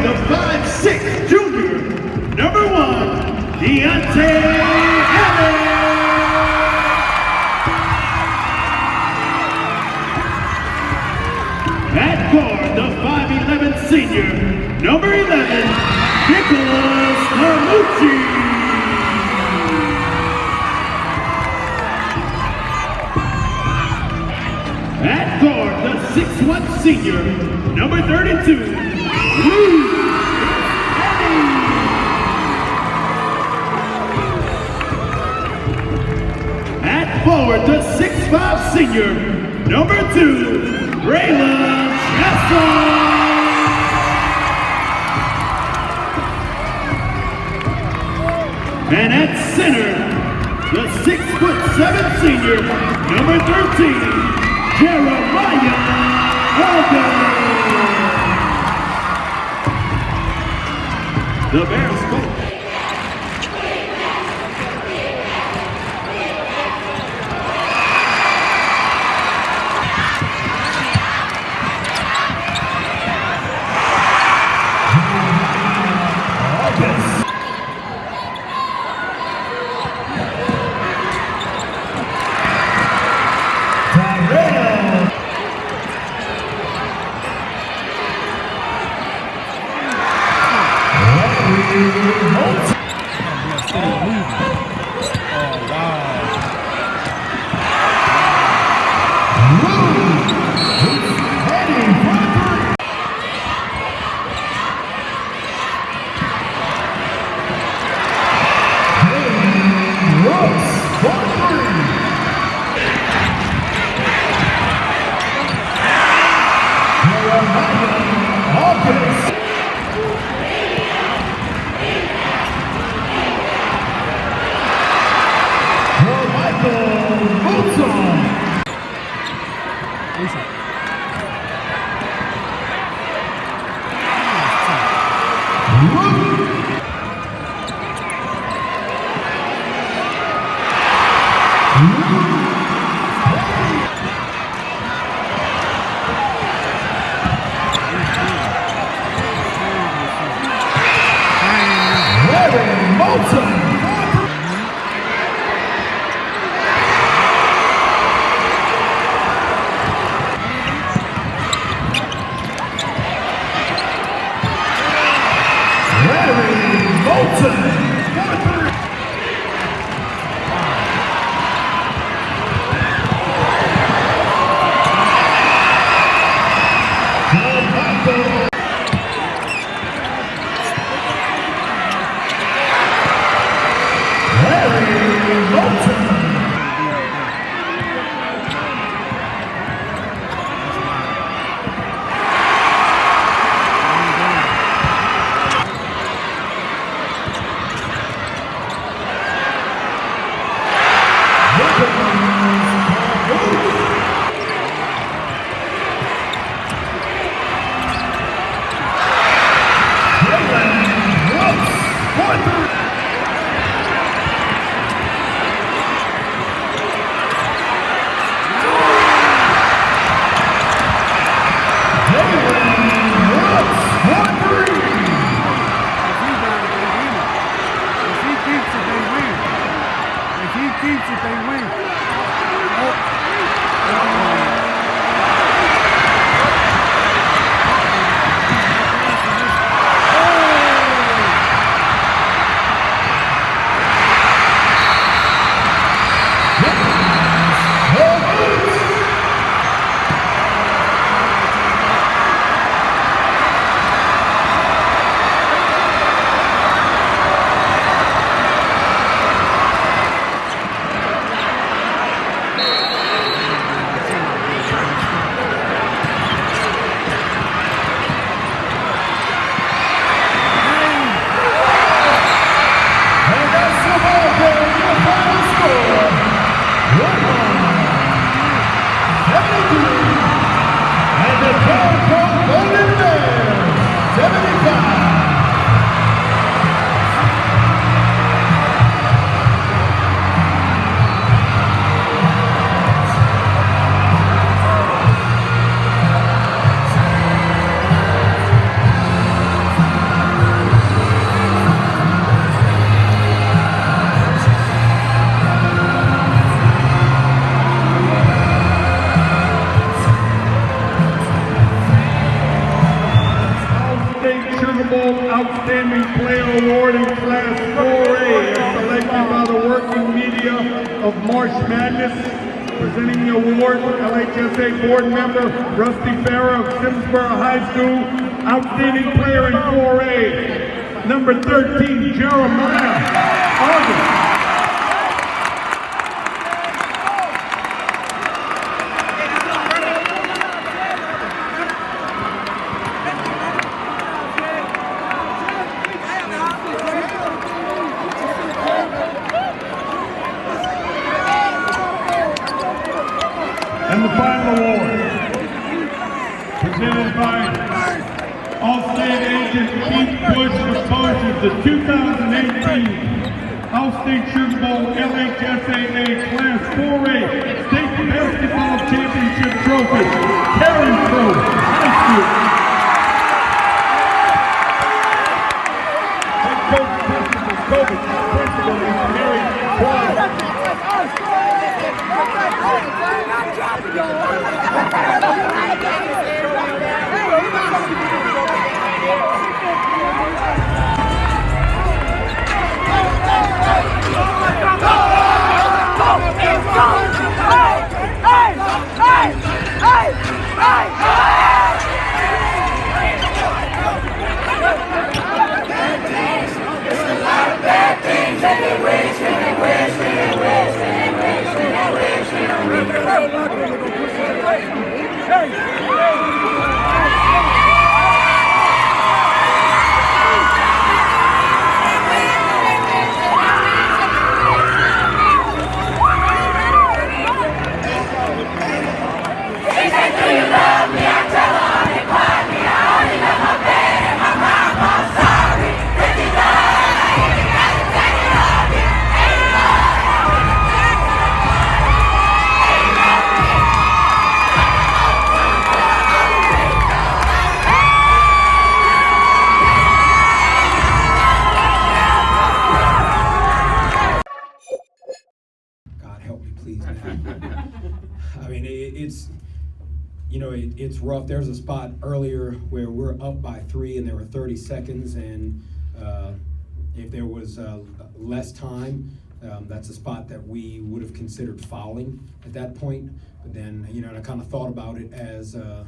the 5'6" junior, number 1, Deontay Allen. At guard, the 5'11" senior, number 11, Nicholas Carmucci. At guard, the 6'1" senior, number 32, Luke. At forward, the 6'5" senior, number 2, Braylon Castle. And at center, the 6'7" senior, number 13, Jeremiah Alden. The Bears coach. Sugar Bowl Outstanding Player Award in Class 4A, selected by the working media of March Madness. Presenting the award, LHSA board member Rusty Farah of Simsboro High School, Outstanding Player in 4A, number 13, Jeremiah August. And the final award, presented by All-State agent Keith Bush of Bossier, the 2018 All-State Sugar Bowl LHSAA Class 4A State Basketball Championship Trophy, Carencro High School. Head coach, principal is Mary Brown. I mean, it's rough. There's a spot earlier where we're up by 3 and there were 30 seconds, and if there was less time, that's a spot that we would have considered fouling at that point. But then, I kind of thought about it as it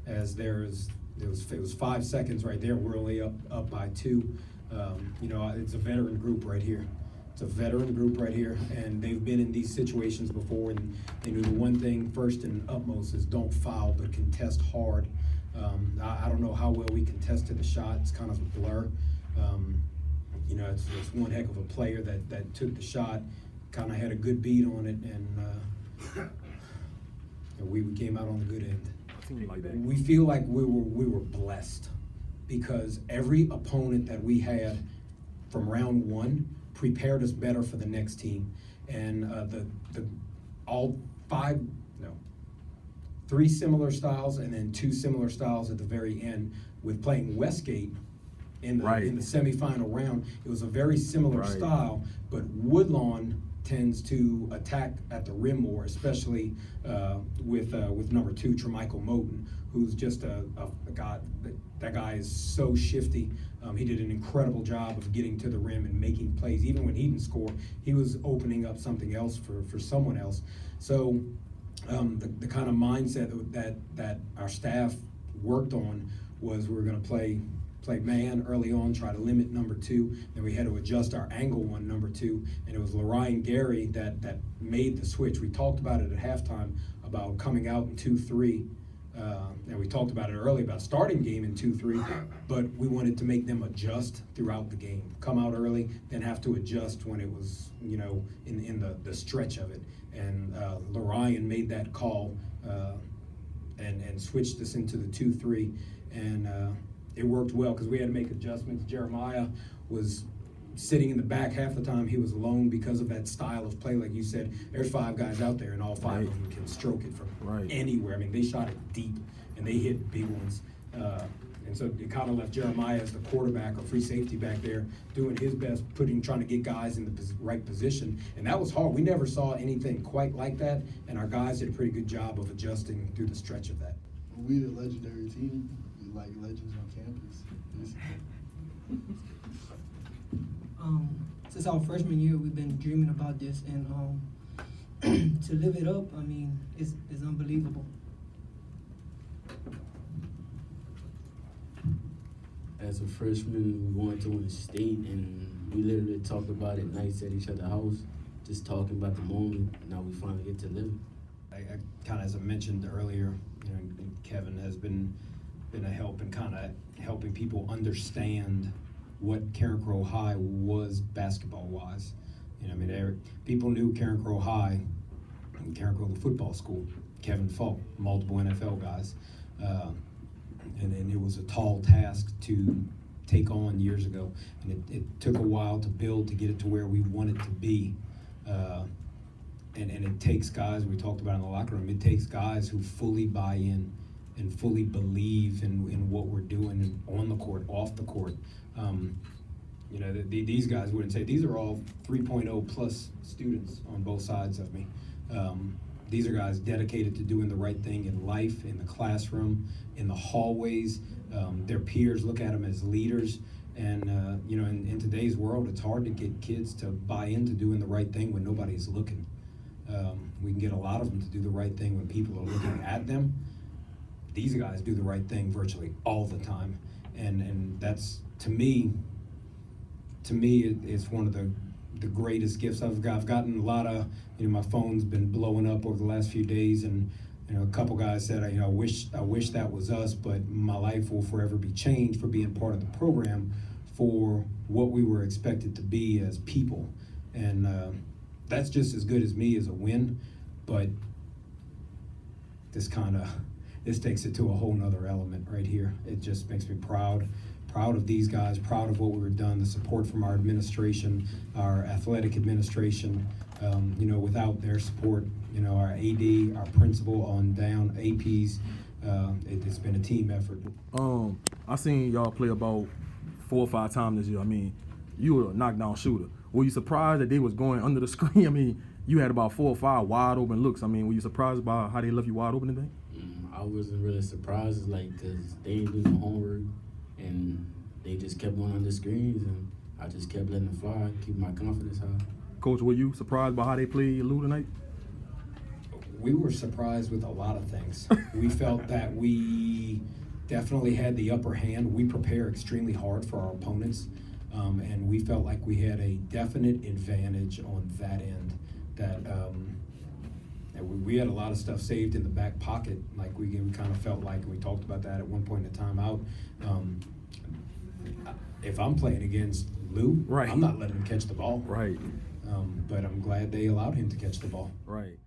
was 5 seconds right there. We're only up by 2. It's a veteran group right here. It's a veteran group right here, and they've been in these situations before, and they knew the one thing first and utmost is don't foul, but contest hard. I don't know how well we contested the shot. It's kind of a blur. It's one heck of a player that took the shot, kind of had a good beat on it, and we came out on the good end. We feel like we were blessed because every opponent that we had from round 1 prepared us better for the next team, and three similar styles and then 2 similar styles at the very end. With playing Westgate in the semifinal round, it was a very similar style, but Woodlawn tends to attack at the rim more, especially with number 2, Tremichael Moten, who's just a guy. That guy is so shifty. He did an incredible job of getting to the rim and making plays. Even when he didn't score, he was opening up something else for someone else. So the kind of mindset that our staff worked on was we were going to play man early on, try to limit number 2. Then we had to adjust our angle on number 2, and it was Lorian Gary that made the switch. We talked about it at halftime about coming out in 2-3. And we talked about it early about starting game in 2-3, but we wanted to make them adjust throughout the game. Come out early, then have to adjust when it was, in the stretch of it. And Lorian made that call and switched us into the 2-3, and it worked well because we had to make adjustments. Jeremiah was sitting in the back half the time. He was alone because of that style of play. Like you said, there's 5 guys out there, and all 5 of them can stroke it from anywhere. I mean, they shot it deep, and they hit big ones. And so it kind of left Jeremiah as the quarterback or free safety back there doing his best, trying to get guys in the right position. And that was hard. We never saw anything quite like that, and our guys did a pretty good job of adjusting through the stretch of that. We the legendary team, we like legends on campus. our freshman year, we've been dreaming about this, and to live it up, I mean, it's unbelievable. As a freshman, we wanted to win state, and we literally talked about it nights at each other's house, just talking about the moment. Now we finally get to live it. I kind of, as I mentioned earlier, you know, Kevin has been a help in kind of helping people understand what Carencro High was basketball-wise. You know, I mean, people knew Carencro High, and Carencro the football school, Kevin Falk, multiple NFL guys. And it was a tall task to take on years ago. And it took a while to build to get it to where we want it to be. And it takes guys, we talked about in the locker room, it takes guys who fully buy in and fully believe in what we're doing on the court, off the court. You know, these guys wouldn't say, these are all 3.0 plus students on both sides of me. These are guys dedicated to doing the right thing in life, in the classroom, in the hallways. Their peers look at them as leaders. And, you know, in today's world, it's hard to get kids to buy into doing the right thing when nobody's looking. We can get a lot of them to do the right thing when people are looking at them. These guys do the right thing virtually all the time. And that's, to me, it's one of the greatest gifts I've gotten. A lot of, you know, my phone's been blowing up over the last few days, and you know, a couple guys said, you know, I wish that was us, but my life will forever be changed for being part of the program, for what we were expected to be as people, and that's just as good as me as a win. But this takes it to a whole nother element right here. It just makes me proud of these guys, proud of what we've done, the support from our administration, our athletic administration. You know, without their support, you know, our AD, our principal on down, APs, it's been a team effort. I seen y'all play about 4 or 5 times this year. I mean, you were a knockdown shooter. Were you surprised that they was going under the screen? I mean, you had about 4 or 5 wide open looks. I mean, were you surprised by how they left you wide open today? I wasn't really surprised, like, because they ain't do no homework, and they just kept going under screens, and I just kept letting them fly, keep my confidence high. Coach, were you surprised by how they played Lou tonight? We were surprised with a lot of things. We felt that we definitely had the upper hand. We prepare extremely hard for our opponents, and we felt like we had a definite advantage on that end. That we had a lot of stuff saved in the back pocket. Like we kind of felt like, and we talked about that at one point in the timeout. If I'm playing against Lou, right, I'm not letting him catch the ball. Right. But I'm glad they allowed him to catch the ball. Right.